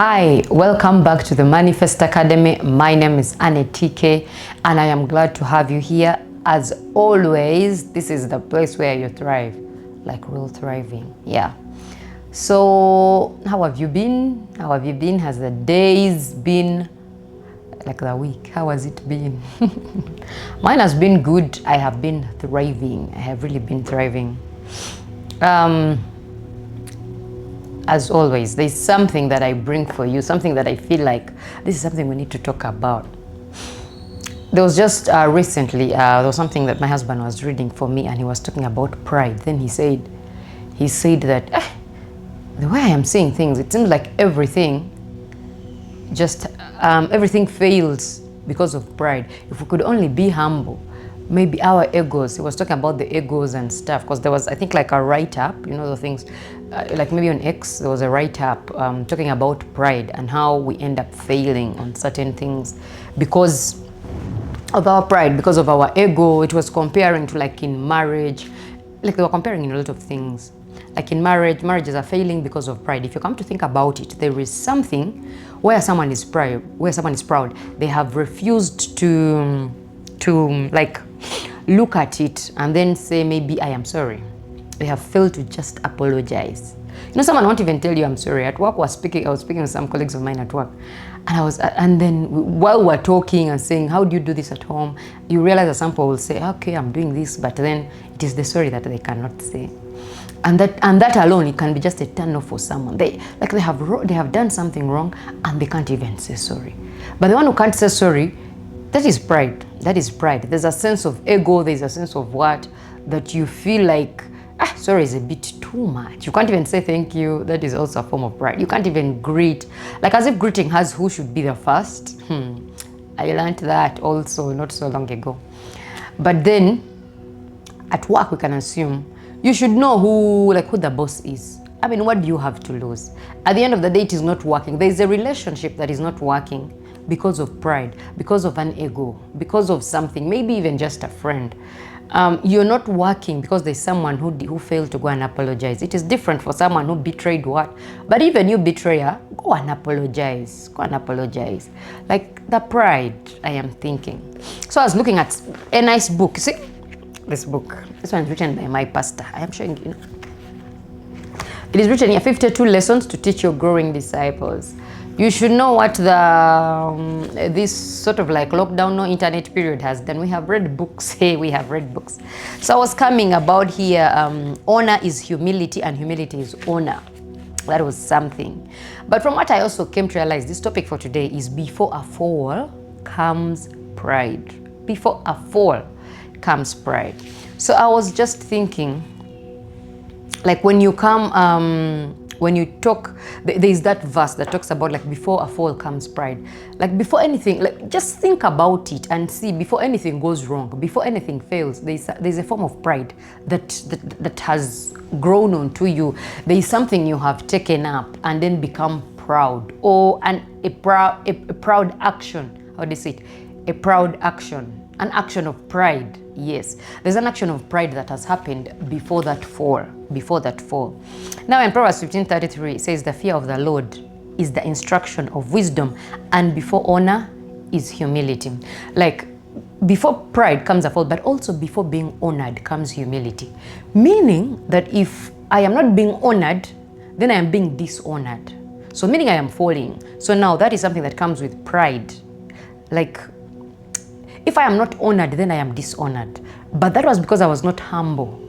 Hi, welcome back to the Manifest Academy. My name is Anne TK and I am glad to have you here. As always, this is the place where you thrive, like real thriving. Yeah. So, how have you been? How have you been? Has the days been like the week? How has it been? Mine has been good. I have been thriving. I have really been thriving. As always, there's something that I bring for you, something that I feel like this is something we need to talk about. There was just recently, there was something that my husband was reading for me and he was talking about pride. Then he said that the way I am seeing things, it seems like everything fails because of pride. If we could only be humble, maybe our egos. He was talking about the egos and stuff, because there was, I think, like a write-up, you know, the things, like maybe on X, there was a write-up talking about pride and how we end up failing on certain things because of our pride, because of our ego. It was comparing to like in marriage, like they were comparing in a lot of things. Like in marriages are failing because of pride. If you come to think about it, there is something where someone is proud, they have refused to like look at it and then say, maybe I am sorry. They have failed to just apologize. You know, someone won't even tell you I'm sorry. At work, I was speaking with some colleagues of mine at work, and then while we're talking and saying, how do you do this at home? You realize that some people will say, okay, I'm doing this, but then it is the sorry that they cannot say. And that alone, it can be just a turn off for someone. They have done something wrong and they can't even say sorry. But the one who can't say sorry, that is pride. That is pride. There's a sense of ego. There's a sense of what that you feel like, sorry is a bit too much. You can't even say thank you. That is also a form of pride. You can't even greet, like as if greeting has who should be the first. I learned that also not so long ago. But then at work, we can assume you should know who the boss is. I mean, what do you have to lose? At the end of the day, it is not working. There is a relationship that is not working because of pride, because of an ego, because of something, maybe even just a friend. You're not working because there's someone who failed to go and apologize. It is different for someone who betrayed what. But even you betrayer, go and apologize. Go and apologize. Like the pride, I am thinking. So I was looking at a nice book. See, this book. This one is written by my pastor. I am showing you. It is written here, 52 lessons to teach your growing disciples. You should know what this sort of like lockdown, no internet period has done. We have read books. Hey, we have read books. So I was coming about here, honor is humility and humility is honor. That was something. But from what I also came to realize, this topic for today is before a fall comes pride. Before a fall comes pride. So I was just thinking, like when you come, when you talk, there's that verse that talks about like before a fall comes pride. Like before anything, like just think about it and see, before anything goes wrong, before anything fails, there's a form of pride that has grown onto you. There is something you have taken up and then become proud, or a proud action. How do you say it? A proud action, an action of pride. Yes, there's an action of pride that has happened before that fall. Now in Proverbs 15:33, it says, the fear of the Lord is the instruction of wisdom, and before honor is humility. Like before pride comes a fall, but also before being honored comes humility. Meaning that if I am not being honored, then I am being dishonored. So meaning I am falling. So now that is something that comes with pride. Like, if I am not honored, then I am dishonored. But that was because I was not humble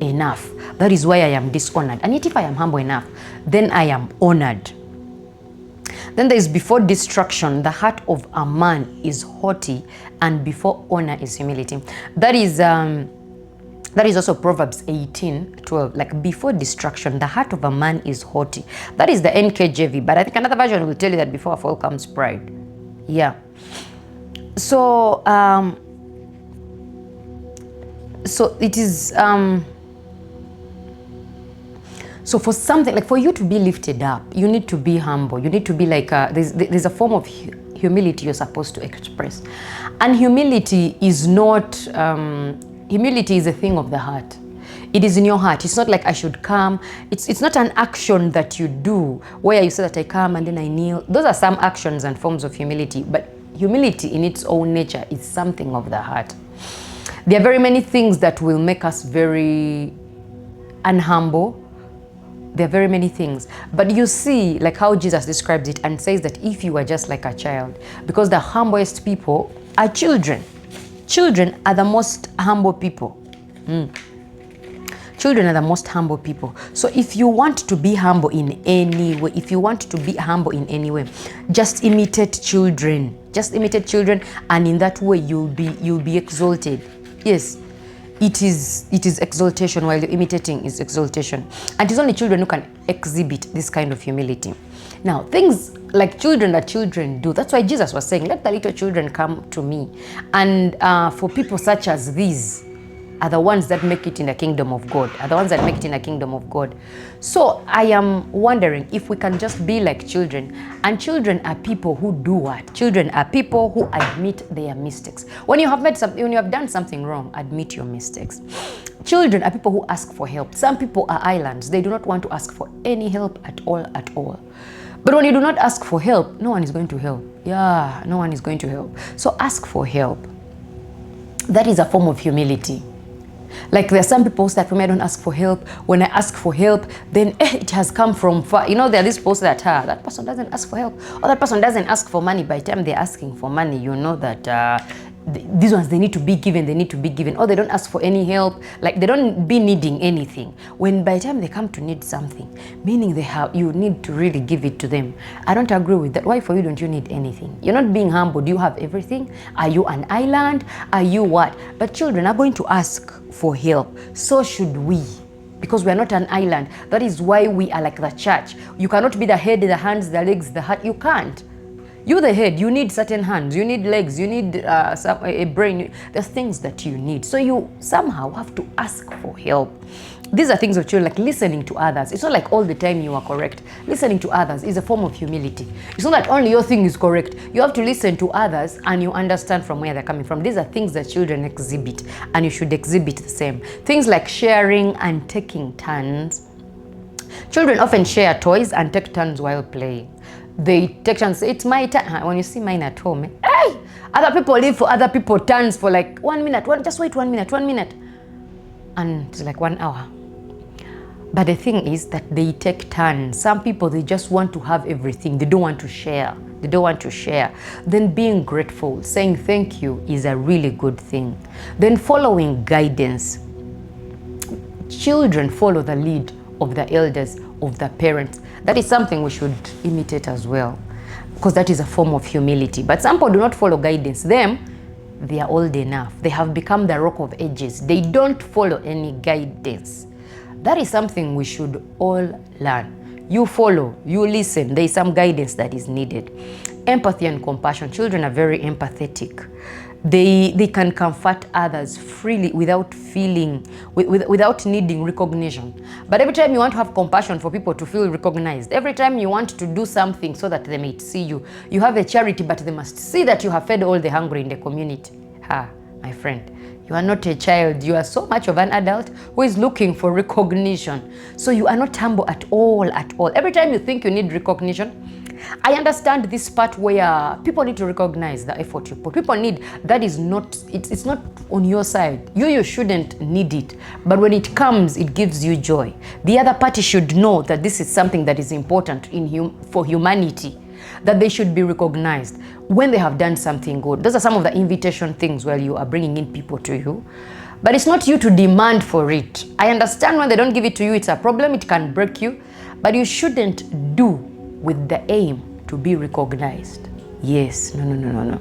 enough. That is why I am dishonored. And yet if I am humble enough, then I am honored. Then there is before destruction, the heart of a man is haughty, and before honor is humility. That is also Proverbs 18:12. Like before destruction, the heart of a man is haughty. That is the NKJV. But I think another version will tell you that before a fall comes pride. Yeah. So it is so for something, like for you to be lifted up, you need to be humble. You need to be like there's a form of humility you're supposed to express, and humility is not humility is a thing of the heart. It is in your heart. It's not like I should come. It's not an action that you do where you say that I come and then I kneel. Those are some actions and forms of humility, but humility in its own nature is something of the heart. There are very many things that will make us very unhumble. There are very many things. But you see, like how Jesus describes it and says that if you are just like a child, because the humblest people are children. Children are the most humble people. Children are the most humble people. So if you want to be humble in any way, just imitate children. Just imitate children, and in that way you'll be exalted. Yes. It is exaltation. While you're imitating is exaltation. And it's only children who can exhibit this kind of humility. Now, things like children that children do, that's why Jesus was saying, let the little children come to me. And for people such as these are the ones that make it in the kingdom of God, So I am wondering if we can just be like children. And children are people who do what? Children are people who admit their mistakes. When you have done something wrong, admit your mistakes. Children are people who ask for help. Some people are islands. They do not want to ask for any help at all. But when you do not ask for help, no one is going to help. Yeah, no one is going to help. So ask for help. That is a form of humility. Like there are some people that for me I don't ask for help. When I ask for help, then it has come from far. You know, there are these posts that that person doesn't ask for help, or that person doesn't ask for money. By the time they're asking for money, you know that these ones, they need to be given, or they don't ask for any help. Like they don't be needing anything. When by the time they come to need something, meaning you need to really give it to them. I don't agree with that. Why for you don't you need anything? You're not being humble. Do you have everything? Are you an island? Are you what? But children are going to ask for help. So should we. Because we are not an island. That is why we are like the church. You cannot be the head, the hands, the legs, the heart. You can't. You're the head. You need certain hands. You need legs. You need a brain. There's things that you need. So you somehow have to ask for help. These are things of children, like listening to others. It's not like all the time you are correct. Listening to others is a form of humility. It's not that only your thing is correct. You have to listen to others and you understand from where they're coming from. These are things that children exhibit, and you should exhibit the same. Things like sharing and taking turns. Children often share toys and take turns while playing. They take turns. It's my turn. When you see mine at home, hey, other people leave for other people turns for like 1 minute. Just wait 1 minute. And it's like 1 hour. But the thing is that they take turns. Some people, they just want to have everything. They don't want to share. Then being grateful, saying thank you is a really good thing. Then following guidance. Children follow the lead of the elders, of the parents. That is something we should imitate as well, because that is a form of humility. But some people do not follow guidance. They are old enough. They have become the rock of ages. They don't follow any guidance. That is something we should all learn. You follow, you listen. There is some guidance that is needed. Empathy and compassion. Children are very empathetic. They can comfort others freely without without needing recognition. But every time you want to have compassion for people to feel recognized, every time you want to do something so that they may see you, you have a charity, but they must see that you have fed all the hungry in the community. My friend, you are not a child. You are so much of an adult who is looking for recognition. So you are not humble at all. Every time you think you need recognition, I understand this part where people need to recognize the effort you put. People need, that is not, it's not on your side. You shouldn't need it. But when it comes, it gives you joy. The other party should know that this is something that is important for humanity, that they should be recognized when they have done something good. Those are some of the invitation things where you are bringing in people to you. But it's not you to demand for it. I understand when they don't give it to you, it's a problem. It can break you. But you shouldn't do with the aim to be recognized. Yes, no.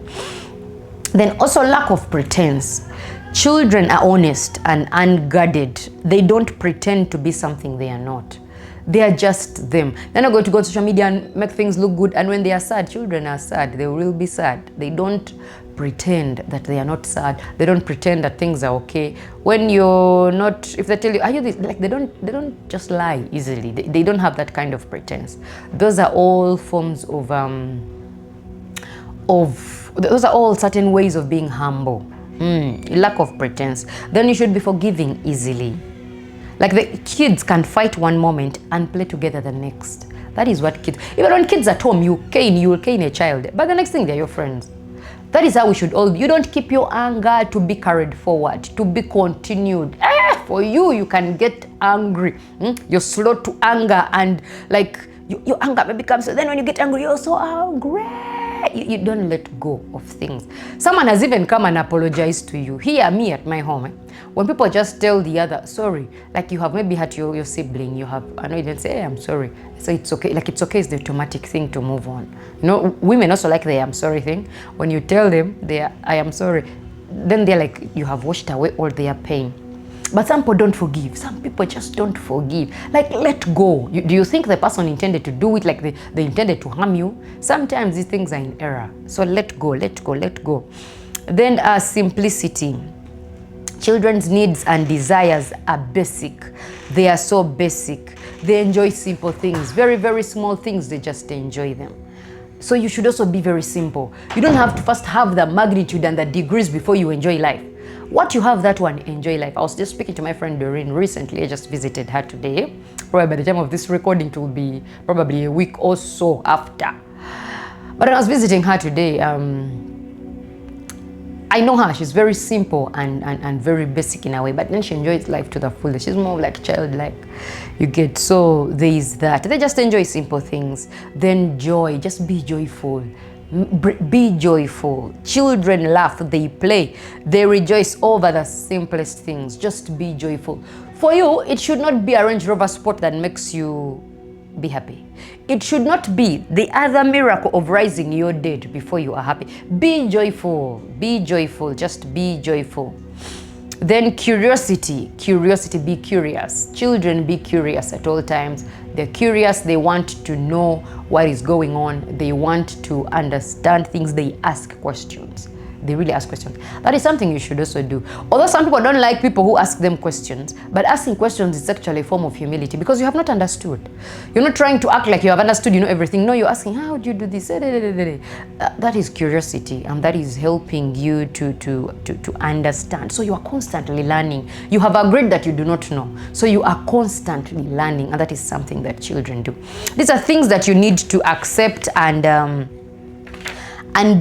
Then also lack of pretense. Children are honest and unguarded. They don't pretend to be something they are not. They are just them. They're not going to go to social media and make things look good. And when they are sad, children are sad. They will be sad. They don't pretend that they are not sad. They don't pretend that things are okay. When you're not, if they tell you, are you this? Like they don't just lie easily. They don't have that kind of pretense. Those are all forms of those are all certain ways of being humble. Lack of pretense. Then you should be forgiving easily. Like the kids can fight one moment and play together the next. That is what kids, even when kids at home, you will cane a child, but the next thing they're your friends. That is how we should all be. You don't keep your anger to be carried forward, to be continued. For you can get angry. You're slow to anger, and like your anger may become so. Then when you get angry, you're so angry. You don't let go of things. Someone has even come and apologized to you. Here, me at my home, when people just tell the other, sorry, like you have maybe had your sibling, you have annoyed and say, hey, I'm sorry. So it's okay. Like it's okay is the automatic thing to move on. You know, women also like the I'm sorry thing. When you tell them I am sorry, then they're like, you have washed away all their pain. But some people don't forgive. Some people just don't forgive. Like, let go. Do you think the person intended to do it? Like they intended to harm you? Sometimes these things are in error. So let go, let go, let go. Then simplicity. Children's needs and desires are basic. They are so basic. They enjoy simple things. Very, very small things, they just enjoy them. So you should also be very simple. You don't have to first have the magnitude and the degrees before you enjoy life. What you have, that one, enjoy life. I was just speaking to my friend Doreen recently. I just visited her today. Probably by the time of this recording, it will be probably a week or so after. But when I was visiting her today, I know her. She's very simple and very basic in a way, but then she enjoys life to the fullest. She's more like childlike. You get, so there is that. They just enjoy simple things. Then joy, just be joyful. Be joyful. Children laugh, they play, they rejoice over the simplest things. Just be joyful. For you, it should not be a Range Rover Sport that makes you be happy. It should not be the other miracle of rising your dead before you are happy. Be joyful. Be joyful. Just be joyful. Then curiosity. Curiosity, be curious. Children, be curious at all times. They're curious. They want to know what is going on. They want to understand things. They ask questions. They really ask questions. That is something you should also do. Although some people don't like people who ask them questions, but asking questions is actually a form of humility because you have not understood. You're not trying to act like you have understood, you know everything. No, you're asking, how do you do this? That is curiosity, and that is helping you to understand. So you are constantly learning. You have agreed that you do not know. So you are constantly learning, and that is something that children do. These are things that you need to accept and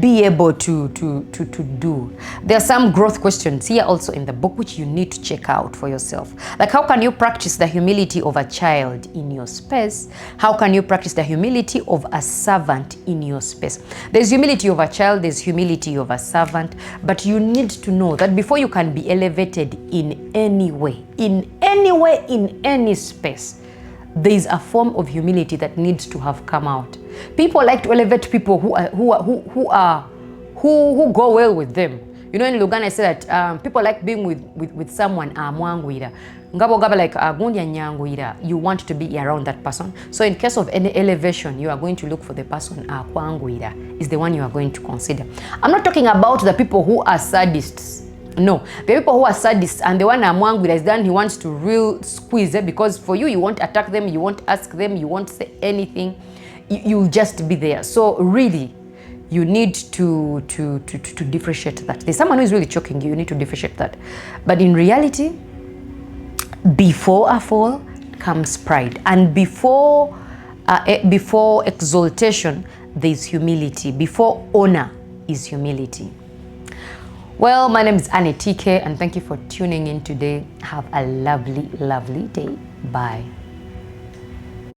be able to do. There are some growth questions here also in the book which you need to check out for yourself. Like, how can you practice the humility of a child in your space? How can you practice the humility of a servant in your space? There's humility of a child, there's humility of a servant, but you need to know that before you can be elevated in any way, in any space, there is a form of humility that needs to have come out. People like to elevate people who go well with them. You know, in Luganda I say that people like being with someone amwangwira. Ngabo gaba like gunya nyangwira. You want to be around that person. So in case of any elevation, you are going to look for the person akwangwira is the one you are going to consider. I'm not talking about the people who are sadists. No, the people who are sadists and the one amwangwira is the one he wants to real squeeze because for you, you won't attack them, you won't ask them, you won't say anything. You'll just be there. So really, you need to differentiate that. There's someone who is really choking you. You need to differentiate that. But in reality, before a fall comes pride, and before exaltation, there is humility. Before honor is humility. Well, my name is Annie TK, and thank you for tuning in today. Have a lovely, lovely day. Bye.